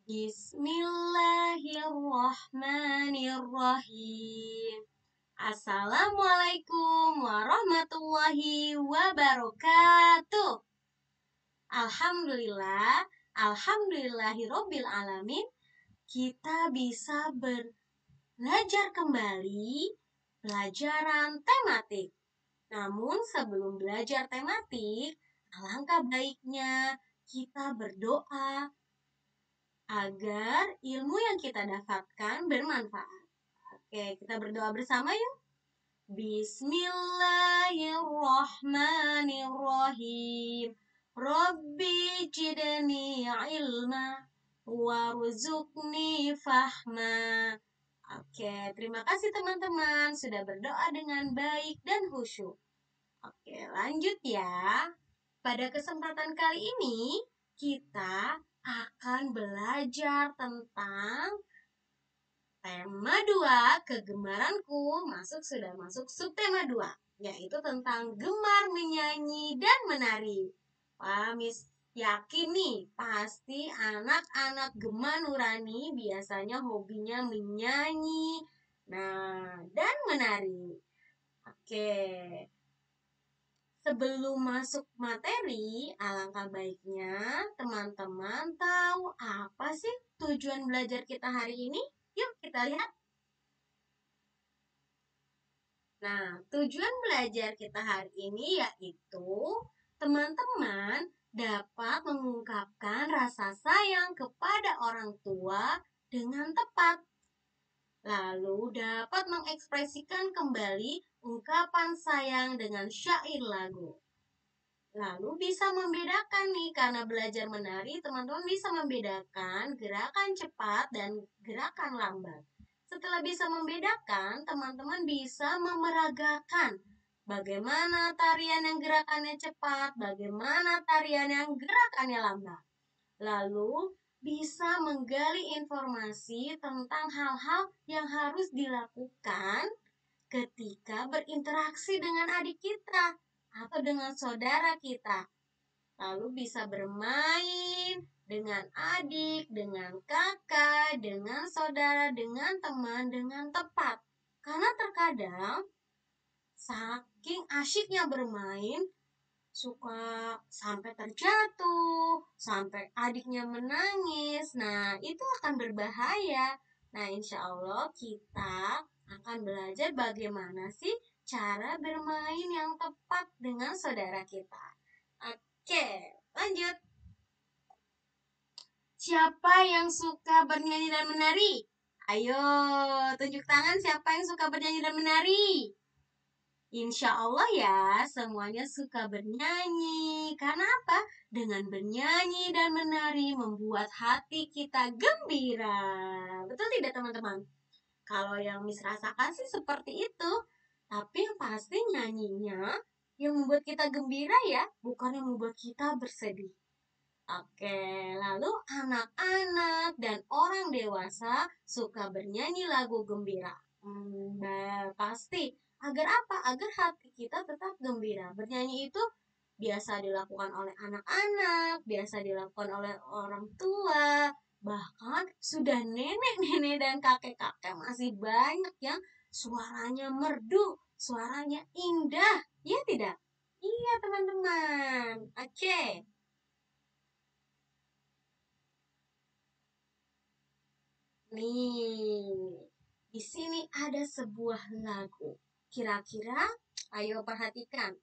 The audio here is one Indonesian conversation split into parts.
Bismillahirrahmanirrahim. Assalamualaikum warahmatullahi wabarakatuh. Alhamdulillah, alhamdulillahirobbil alamin. Kita bisa belajar kembali pelajaran tematik. Namun sebelum belajar tematik, alangkah baiknya kita berdoa agar ilmu yang kita dapatkan bermanfaat. Oke, kita berdoa bersama yuk. Bismillahirrahmanirrahim. Rabbi jidni ilma warzuqni fahma. Oke, terima kasih teman-teman sudah berdoa dengan baik dan khusyuk. Oke, lanjut ya. Pada kesempatan kali ini kita akan belajar tentang tema 2, kegemaranku, sudah masuk subtema 2, yaitu tentang gemar menyanyi dan menari. Wah, Miss yakin nih, pasti anak-anak Gema Nurani biasanya hobinya menyanyi, dan menari. Oke. Sebelum masuk materi, alangkah baiknya teman-teman tahu apa sih tujuan belajar kita hari ini? Yuk kita lihat. Nah, tujuan belajar kita hari ini yaitu teman-teman dapat mengungkapkan rasa sayang kepada orang tua dengan tepat. Lalu dapat mengekspresikan kembali ungkapan sayang dengan syair lagu. Lalu bisa membedakan nih, karena belajar menari teman-teman bisa membedakan gerakan cepat dan gerakan lambat. Setelah bisa membedakan, teman-teman bisa memeragakan bagaimana tarian yang gerakannya cepat, bagaimana tarian yang gerakannya lambat. Lalu bisa menggali informasi tentang hal-hal yang harus dilakukan ketika berinteraksi dengan adik kita atau dengan saudara kita. Lalu bisa bermain dengan adik, dengan kakak, dengan saudara, dengan teman, dengan tepat. Karena terkadang saking asyiknya bermain, suka sampai terjatuh, sampai adiknya menangis. Nah, itu akan berbahaya. Nah, insya Allah kita akan belajar bagaimana sih cara bermain yang tepat dengan saudara kita. Oke, lanjut. Siapa yang suka bernyanyi dan menari? Ayo, tunjuk tangan siapa yang suka bernyanyi dan menari. Insya Allah ya, semuanya suka bernyanyi. Karena apa? Dengan bernyanyi dan menari membuat hati kita gembira. Betul tidak teman-teman? Kalau yang Miss rasakan sih seperti itu. Tapi yang pasti nyanyinya yang membuat kita gembira ya, bukan yang membuat kita bersedih. Oke, lalu anak-anak dan orang dewasa suka bernyanyi lagu gembira. Pasti. Agar apa? Agar hati kita tetap gembira. Bernyanyi itu biasa dilakukan oleh anak-anak, biasa dilakukan oleh orang tua, bahkan sudah nenek-nenek dan kakek-kakek masih banyak yang suaranya merdu, suaranya indah. Ya tidak? Iya teman-teman. Oke. Nih, di sini ada sebuah lagu. Kira-kira, ayo perhatikan.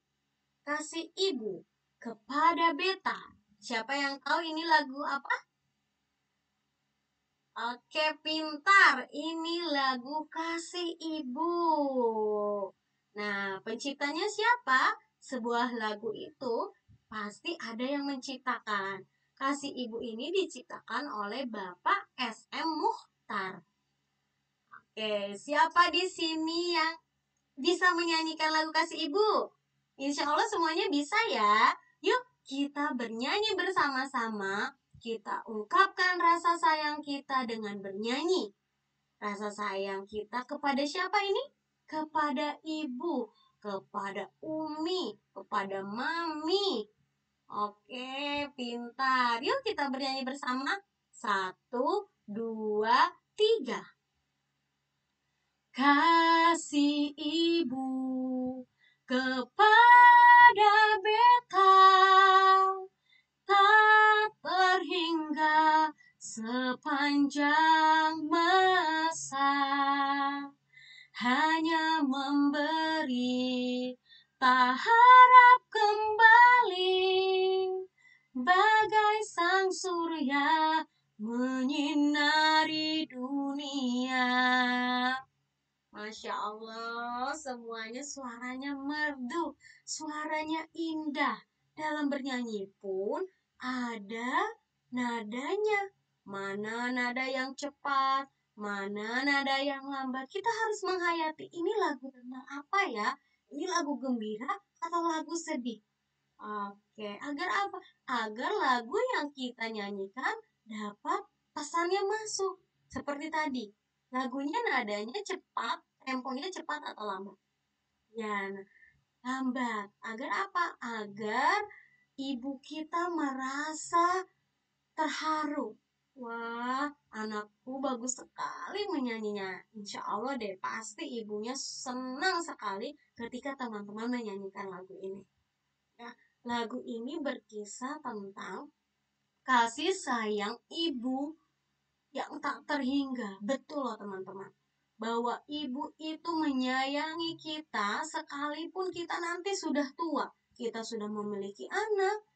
Kasih ibu kepada beta. Siapa yang tahu ini lagu apa? Oke, pintar. Ini lagu Kasih Ibu. Nah, penciptanya siapa? Sebuah lagu itu pasti ada yang menciptakan. Kasih Ibu ini diciptakan oleh Bapak S.M. Muchtar. Oke, siapa di sini yang bisa menyanyikan lagu Kasih Ibu? Insya Allah semuanya bisa ya. Yuk kita bernyanyi bersama-sama. Kita ungkapkan rasa sayang kita dengan bernyanyi. Rasa sayang kita kepada siapa ini? Kepada ibu, kepada umi, kepada mami. Oke, pintar. Yuk kita bernyanyi bersama. 1, 2, 3. Kasih ibu kepada beta tak terhingga sepanjang masa, hanya memberi, tak harap kembali, bagai sang surya menyinari dunia. Masya Allah, semuanya suaranya merdu, suaranya indah. Dalam bernyanyi pun ada nadanya. Mana nada yang cepat, mana nada yang lambat. Kita harus menghayati, ini lagu tentang apa ya? Ini lagu gembira atau lagu sedih? Oke, agar apa? Agar lagu yang kita nyanyikan dapat pesannya masuk. Seperti tadi, lagunya nadanya cepat, temponya cepat atau lambat? Ya, lambat. Agar apa? Agar ibu kita merasa terharu. Wah, anakku bagus sekali menyanyinya. Insya Allah deh, pasti ibunya senang sekali ketika teman-teman menyanyikan lagu ini. Ya, lagu ini berkisah tentang kasih sayang ibu yang tak terhingga. Betul loh teman-teman, bahwa ibu itu menyayangi kita sekalipun kita nanti sudah tua, kita sudah memiliki anak.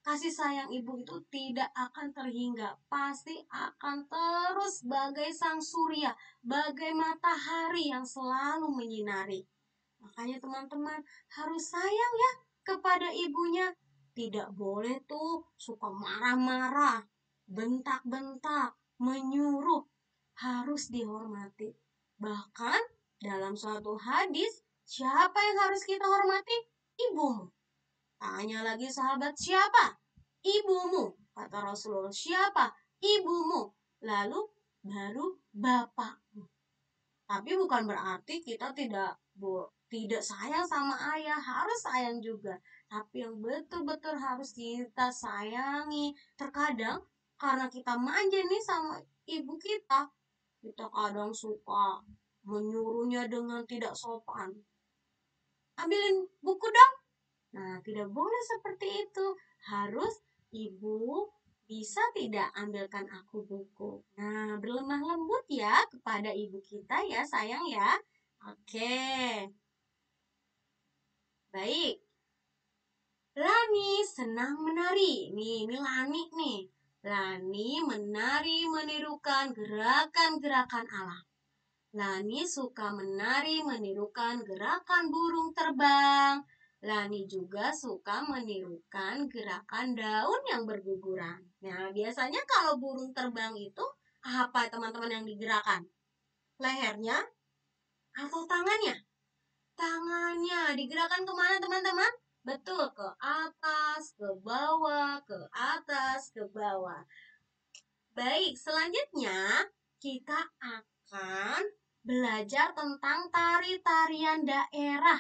Kasih sayang ibu itu tidak akan terhingga, pasti akan terus bagai sang surya, bagai matahari yang selalu menyinari. Makanya teman-teman harus sayang ya kepada ibunya. Tidak boleh tuh suka marah-marah, bentak-bentak, menyuruh. Harus dihormati. Bahkan dalam suatu hadis, siapa yang harus kita hormati? Ibumu. Tanya lagi sahabat, siapa? Ibumu. Kata Rasulullah, siapa? Ibumu. Lalu baru bapakmu. Tapi bukan berarti kita tidak sayang sama ayah, harus sayang juga. Tapi yang betul-betul harus kita sayangi. Terkadang karena kita manja nih sama ibu kita kadang suka menyuruhnya dengan tidak sopan. Ambilin buku dong. Nah, tidak boleh seperti itu. Harus, ibu bisa tidak ambilkan aku buku? Nah, berlemah lembut ya kepada ibu kita ya sayang ya. Oke. Baik. Lani senang menari. Ini Lani nih. Lani menari menirukan gerakan-gerakan alam. Lani suka menari menirukan gerakan burung terbang. Lani juga suka menirukan gerakan daun yang berguguran. Nah, biasanya kalau burung terbang itu apa teman-teman yang digerakkan? Lehernya atau tangannya? Tangannya digerakkan kemana teman-teman? Betul, ke atas, ke bawah, ke atas, ke bawah. Baik, selanjutnya kita akan belajar tentang tari-tarian daerah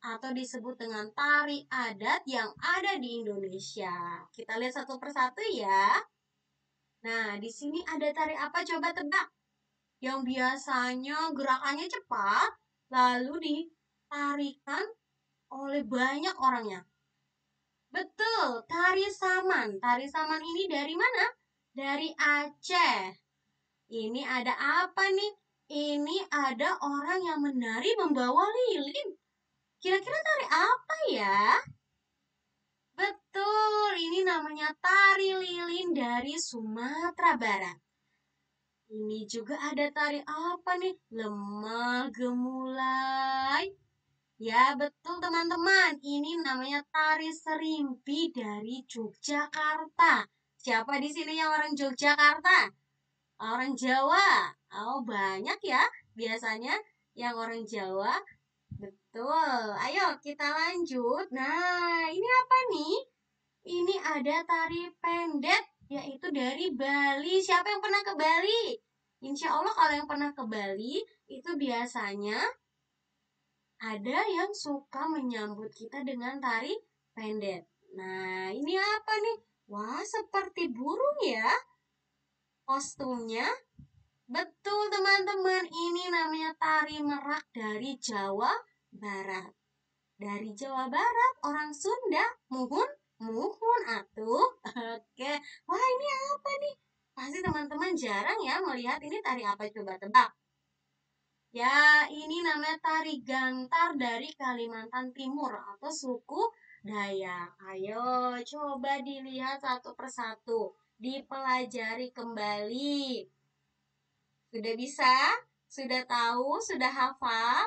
atau disebut dengan tari adat yang ada di Indonesia. Kita lihat satu persatu ya. Nah, di sini ada tari apa? Coba tebak. Yang biasanya gerakannya cepat, lalu ditarikan oleh banyak orangnya. Betul, tari saman. Tari saman ini dari mana? Dari Aceh. Ini ada apa nih? Ini ada orang yang menari membawa lilin. Kira-kira tari apa ya? Betul, ini namanya tari lilin dari Sumatera Barat. Ini juga ada tari apa nih? Lemah gemulai. Ya betul teman-teman, ini namanya tari serimpi dari Yogyakarta. Siapa di sini yang orang Yogyakarta? Orang Jawa. Oh, banyak ya. Biasanya yang orang Jawa. Betul. Ayo kita lanjut. Nah, ini apa nih? Ini ada tari pendet, yaitu dari Bali. Siapa yang pernah ke Bali? Insya Allah kalau yang pernah ke Bali, itu biasanya ada yang suka menyambut kita dengan tari pendet. Nah, ini apa nih? Wah, seperti burung ya kostumnya. Betul teman-teman, ini namanya tari merak dari Jawa Barat. Dari Jawa Barat, orang Sunda, muhun, muhun atuh. Oke, wah ini apa nih? Pasti teman-teman jarang ya melihat ini tari apa, coba tebak. Ya, ini namanya tari gantar dari Kalimantan Timur atau suku Dayak. Ayo, coba dilihat satu persatu, dipelajari kembali. Sudah bisa? Sudah tahu? Sudah hafal?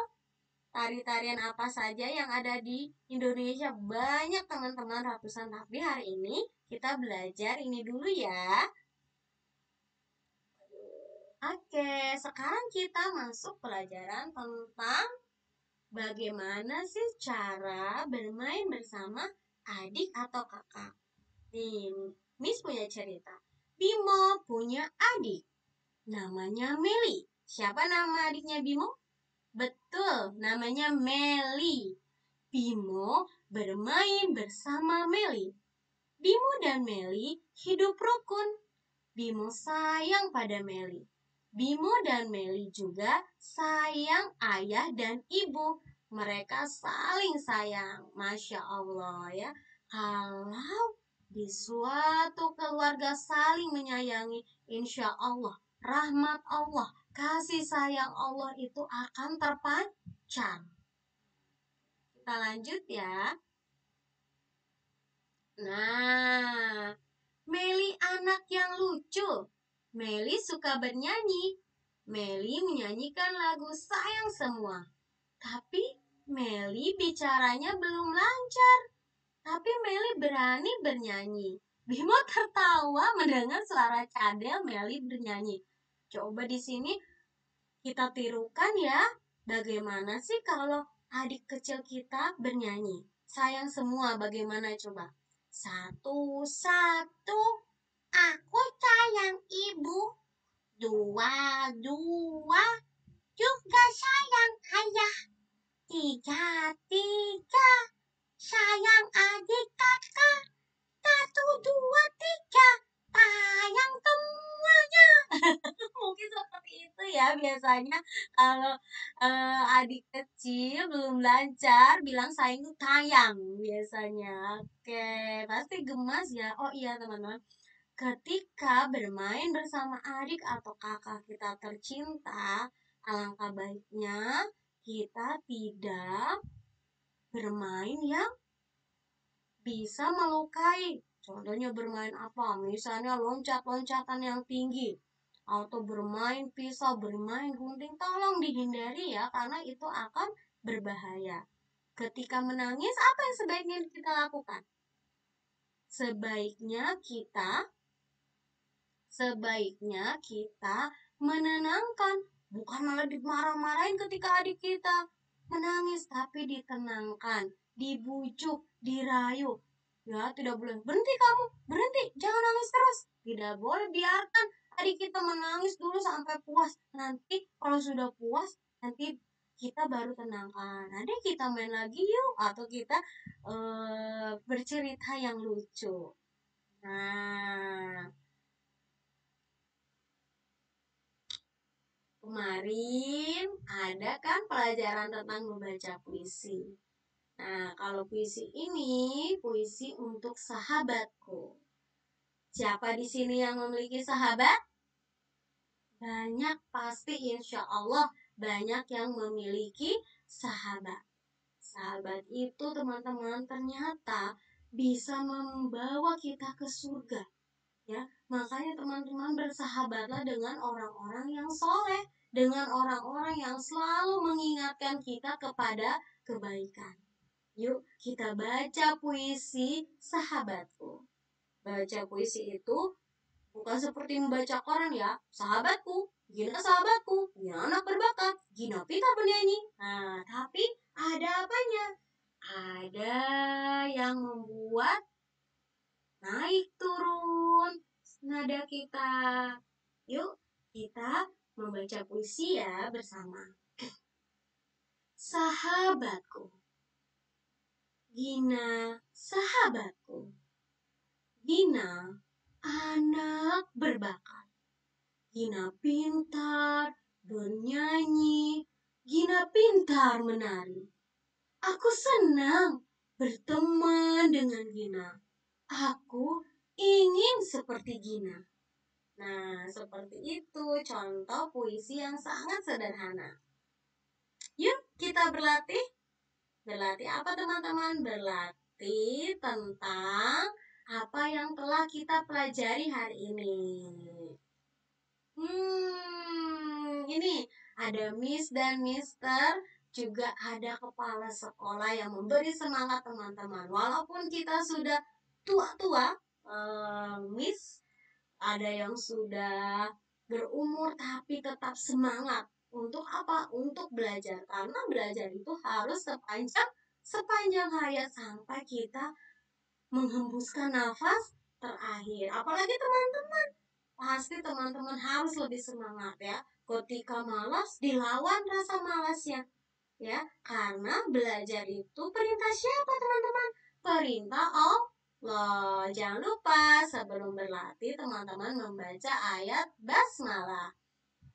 Tari-tarian apa saja yang ada di Indonesia? Banyak teman-teman, ratusan. Tapi hari ini kita belajar ini dulu ya. Oke, sekarang kita masuk pelajaran tentang bagaimana sih cara bermain bersama adik atau kakak. Nih, Miss punya cerita. Bimo punya adik, namanya Meli. Siapa nama adiknya Bimo? Betul, namanya Meli. Bimo bermain bersama Meli. Bimo dan Meli hidup rukun. Bimo sayang pada Meli. Bimo dan Meli juga sayang ayah dan ibu. Mereka saling sayang. Masya Allah ya. Kalau di suatu keluarga saling menyayangi, insya Allah, rahmat Allah, kasih sayang Allah itu akan terpancar. Kita lanjut ya. Nah, Meli anak yang lucu. Meli suka bernyanyi. Meli menyanyikan lagu Sayang Semua. Tapi Meli bicaranya belum lancar. Tapi Meli berani bernyanyi. Bimo tertawa mendengar suara cadel Meli bernyanyi. Coba di sini kita tirukan ya. Bagaimana sih kalau adik kecil kita bernyanyi? Sayang Semua bagaimana coba? Satu, satu, aku sayang ibu. Dua, dua, juga sayang ayah. Tiga, tiga, sayang adik kakak. Satu, dua, tiga, sayang semuanya. Mungkin seperti itu ya biasanya kalau adik kecil belum lancar bilang sayang itu tayang biasanya. Oke, pasti gemas ya. Oh iya teman-teman, ketika bermain bersama adik atau kakak kita tercinta, alangkah baiknya kita tidak bermain yang bisa melukai. Contohnya bermain apa? Misalnya loncat-loncatan yang tinggi. Atau bermain pisau, bermain gunting. Tolong dihindari ya, karena itu akan berbahaya. Ketika menangis, apa yang sebaiknya kita lakukan? Sebaiknya kita menenangkan. Bukan malah dimarah-marahin ketika adik kita menangis, tapi ditenangkan, dibujuk, dirayu. Ya, tidak boleh. Berhenti kamu, berhenti, jangan nangis terus. Tidak boleh, biarkan adik kita menangis dulu sampai puas. Nanti kalau sudah puas, nanti kita baru tenangkan. Nanti kita main lagi yuk, atau kita bercerita yang lucu. Nah, kemarin ada kan pelajaran tentang membaca puisi. Nah, kalau puisi ini puisi untuk sahabatku. Siapa di sini yang memiliki sahabat? Banyak, pasti insya Allah banyak yang memiliki sahabat. Sahabat itu teman-teman ternyata bisa membawa kita ke surga. Ya, makanya teman-teman bersahabatlah dengan orang-orang yang soleh, dengan orang-orang yang selalu mengingatkan kita kepada kebaikan. Yuk kita baca puisi sahabatku. Baca puisi itu bukan seperti membaca koran ya. Sahabatku, Gina sahabatku, Gina anak berbakat, Gina pintar bernyanyi. Nah, tapi ada apanya? Ada yang membuat naik turun nada kita. Yuk kita membaca puisi ya bersama. Sahabatku, Gina sahabatku, Gina, anak berbakat. Gina pintar bernyanyi. Gina pintar menari. Aku senang berteman dengan Gina. Aku ingin seperti Gina. Nah, seperti itu contoh puisi yang sangat sederhana. Yuk, kita berlatih. Berlatih apa teman-teman? Berlatih tentang apa yang telah kita pelajari hari ini. Ini ada Miss dan Mister, juga ada kepala sekolah yang memberi semangat teman-teman. Walaupun kita sudah tua-tua, Miss, ada yang sudah berumur tapi tetap semangat. Untuk apa? Untuk belajar. Karena belajar itu harus sepanjang hayat sampai kita menghembuskan nafas terakhir. Apalagi teman-teman, pasti teman-teman harus lebih semangat ya. Ketika malas, dilawan rasa malasnya. Ya, karena belajar itu perintah siapa teman-teman? Perintah Allah. Jangan lupa sebelum berlatih teman-teman membaca ayat basmalah.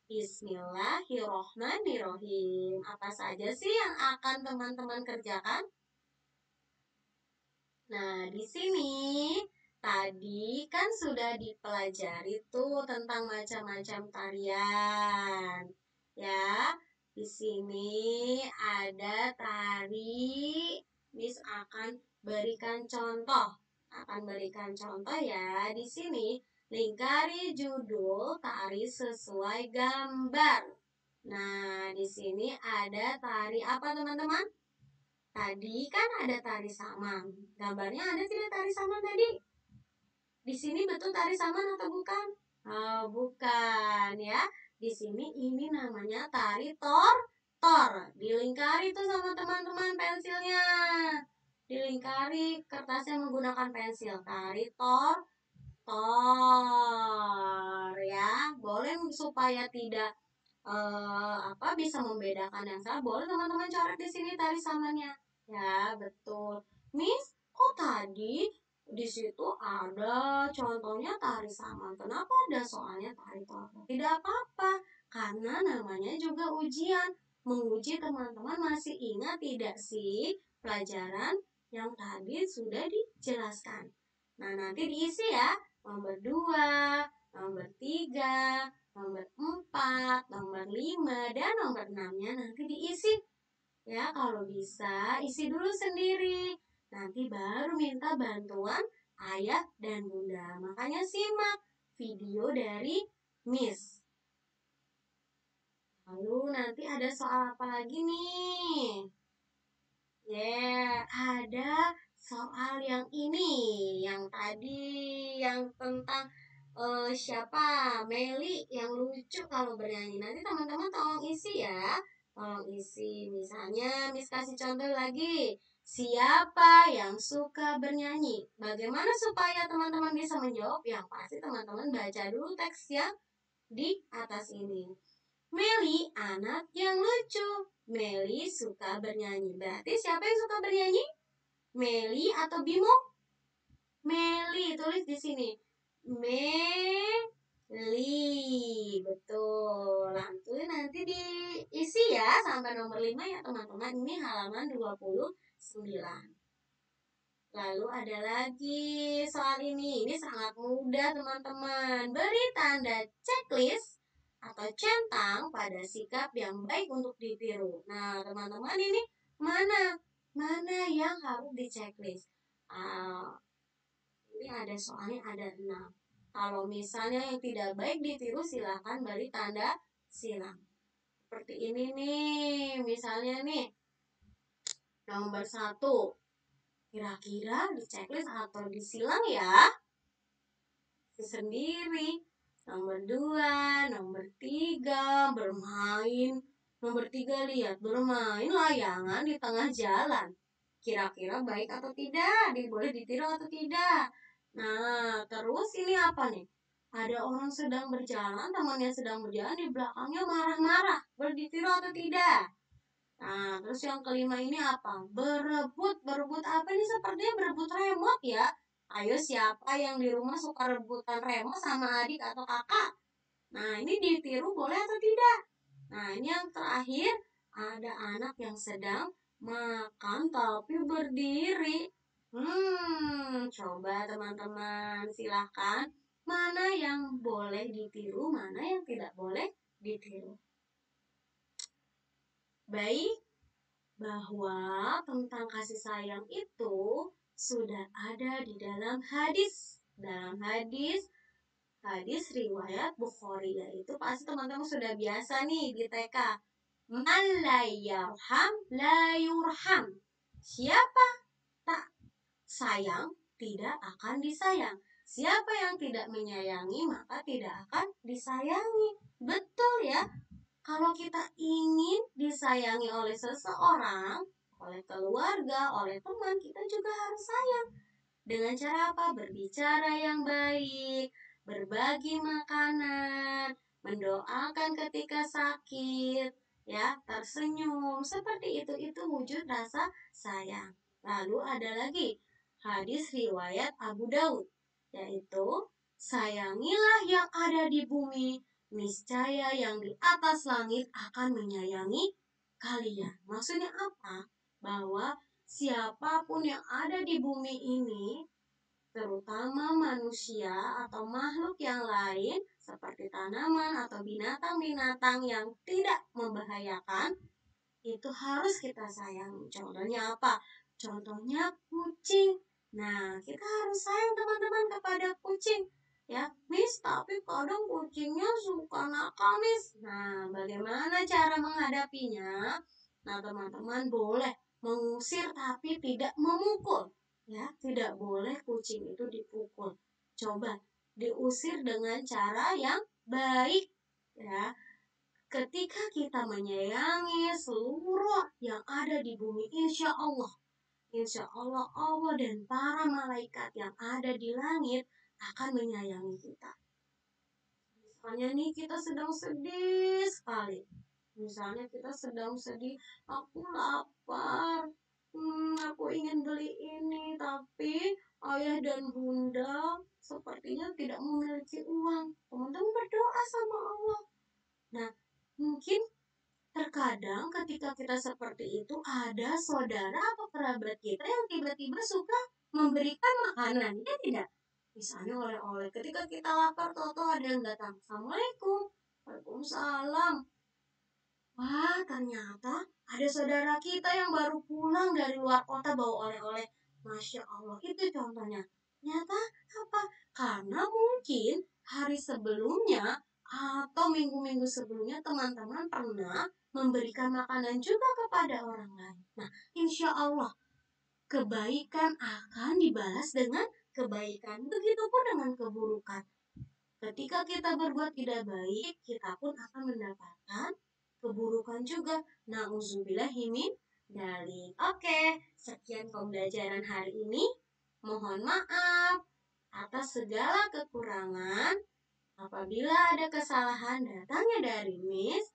Bismillahirrohmanirrohim. Apa saja sih yang akan teman-teman kerjakan? Nah, di sini tadi kan sudah dipelajari tuh tentang macam-macam tarian. Ya, di sini ada tari, Miss akan berikan contoh. Ya. Di sini lingkari judul tari sesuai gambar. Nah, di sini ada tari apa teman-teman? Tadi kan ada tari saman. Gambarnya ada tidak tari saman tadi? Di sini betul tari saman atau bukan? Oh, bukan ya. Di sini ini namanya tari tor. Dilingkari tuh sama teman-teman pensilnya. Dilingkari kertasnya menggunakan pensil. Tari tor ya. Boleh supaya tidak bisa membedakan yang salah, boleh teman-teman coret di sini tari samannya. Ya, betul. Miss, kok tadi di situ ada contohnya tari saman? Kenapa ada soalnya tari tor? Tidak apa-apa, karena namanya juga ujian. Menguji teman-teman masih ingat tidak sih pelajaran yang tadi sudah dijelaskan. Nah, nanti diisi ya. Nomor 2, nomor 3, nomor 4, nomor 5, dan nomor 6-nya nanti diisi. Ya, kalau bisa isi dulu sendiri. Nanti baru minta bantuan ayah dan bunda. Makanya simak video dari Miss. Lalu nanti ada soal apa lagi nih? Ada soal yang ini, yang tadi, yang tentang siapa Meli yang lucu kalau bernyanyi. Nanti teman-teman tolong isi ya, tolong isi. Misalnya Miss kasih contoh lagi, siapa yang suka bernyanyi? Bagaimana supaya teman-teman bisa menjawab? Yang pasti teman-teman baca dulu teks yang di atas ini. Meli anak yang lucu. Meli suka bernyanyi. Berarti siapa yang suka bernyanyi? Meli atau Bimo? Meli, tulis di sini. Meli, betul. Nanti diisi ya sampai nomor 5 ya teman-teman. Ini halaman 29. Lalu ada lagi soal ini. Ini sangat mudah teman-teman. Beri tanda checklist atau centang pada sikap yang baik untuk ditiru. Nah, teman-teman ini mana yang harus di checklist? Ini ada soalnya ada 6. Kalau misalnya yang tidak baik ditiru silahkan beri tanda silang. Seperti ini nih, misalnya nih nomor 1. Kira-kira di checklist atau disilang ya? Sendiri. Nomor 2, nomor 3, bermain. Nomor 3 lihat, bermain layangan di tengah jalan. Kira-kira baik atau tidak? Boleh ditiru atau tidak? Nah, terus ini apa nih? Ada orang sedang berjalan, temannya sedang berjalan, di belakangnya marah-marah. Boleh ditiru atau tidak? Nah, terus yang kelima ini apa? Berebut apa nih? Sepertinya berebut remote ya. Ayo, siapa yang di rumah suka rebutan remote sama adik atau kakak? Nah, ini ditiru boleh atau tidak? Nah, ini yang terakhir, ada anak yang sedang makan tapi berdiri. Coba teman-teman silahkan. Mana yang boleh ditiru, mana yang tidak boleh ditiru. Baik, bahwa tentang kasih sayang itu sudah ada di dalam hadis. Dalam hadis riwayat Bukhari, yaitu pasti teman-teman sudah biasa nih di TK. Man la yarham la yurham. Siapa tak sayang tidak akan disayang. Siapa yang tidak menyayangi maka tidak akan disayangi. Betul ya? Kalau kita ingin disayangi oleh seseorang, oleh keluarga, oleh teman, kita juga harus sayang. Dengan cara apa? Berbicara yang baik, berbagi makanan, mendoakan ketika sakit, ya, tersenyum. Seperti itu wujud rasa sayang. Lalu ada lagi hadis riwayat Abu Daud, yaitu sayangilah yang ada di bumi, niscaya yang di atas langit akan menyayangi kalian. Maksudnya apa? Bahwa siapapun yang ada di bumi ini, terutama manusia atau makhluk yang lain seperti tanaman atau binatang-binatang yang tidak membahayakan, itu harus kita sayangi. Contohnya apa? Contohnya kucing. Nah, kita harus sayang teman-teman kepada kucing. Ya, Miss, tapi kadang kucingnya suka nakal, Miss. Nah, bagaimana cara menghadapinya? Nah, teman-teman boleh mengusir tapi tidak memukul. Ya, tidak boleh kucing itu dipukul. Coba diusir dengan cara yang baik. Ya, ketika kita menyayangi seluruh yang ada di bumi, insya Allah Allah dan para malaikat yang ada di langit akan menyayangi kita. Misalnya nih kita sedang sedih sekali. Misalnya kita sedang sedih, aku lapar, aku ingin beli ini, tapi ayah dan bunda sepertinya tidak memiliki uang. Teman-teman berdoa sama Allah. Nah, mungkin terkadang ketika kita seperti itu, ada saudara atau kerabat kita yang tiba-tiba suka memberikan makanan, ya tidak? Misalnya oleh-oleh. Ketika kita lapar, tahu-tahu ada yang datang. Assalamualaikum. Waalaikumsalam. Wah, ternyata ada saudara kita yang baru pulang dari luar kota bawa oleh-oleh. Masya Allah, itu contohnya. Nyata apa? Karena mungkin hari sebelumnya atau minggu-minggu sebelumnya teman-teman pernah memberikan makanan juga kepada orang lain. Nah, insya Allah kebaikan akan dibalas dengan kebaikan. Begitupun dengan keburukan. Ketika kita berbuat tidak baik, kita pun akan mendapatkan keburukan juga. Nauzubillahi min dzalik. Oke, sekian pembelajaran hari ini. Mohon maaf atas segala kekurangan. Apabila ada kesalahan datangnya dari Miss,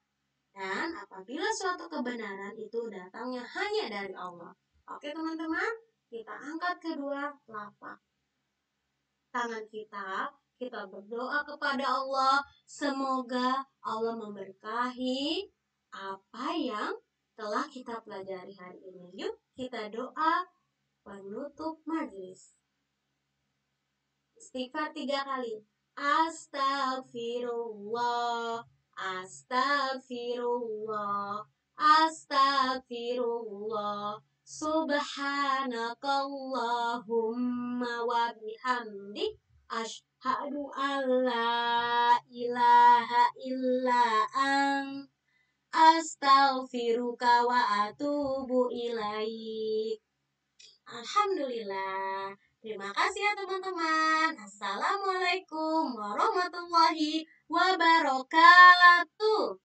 dan apabila suatu kebenaran itu datangnya hanya dari Allah. Oke teman-teman, kita angkat kedua telapak tangan kita berdoa kepada Allah. Semoga Allah memberkahi apa yang telah kita pelajari hari ini. Yuk kita doa penutup majelis. Istighfar 3 kali. Astagfirullah, astagfirullah, astagfirullah. Subhanakallahumma wa bihamdik, asyhadu an la ilaha illa ant, astaghfiruka wa atubu ilaik. Alhamdulillah. Terima kasih ya teman-teman. Assalamualaikum warahmatullahi wabarakatuh.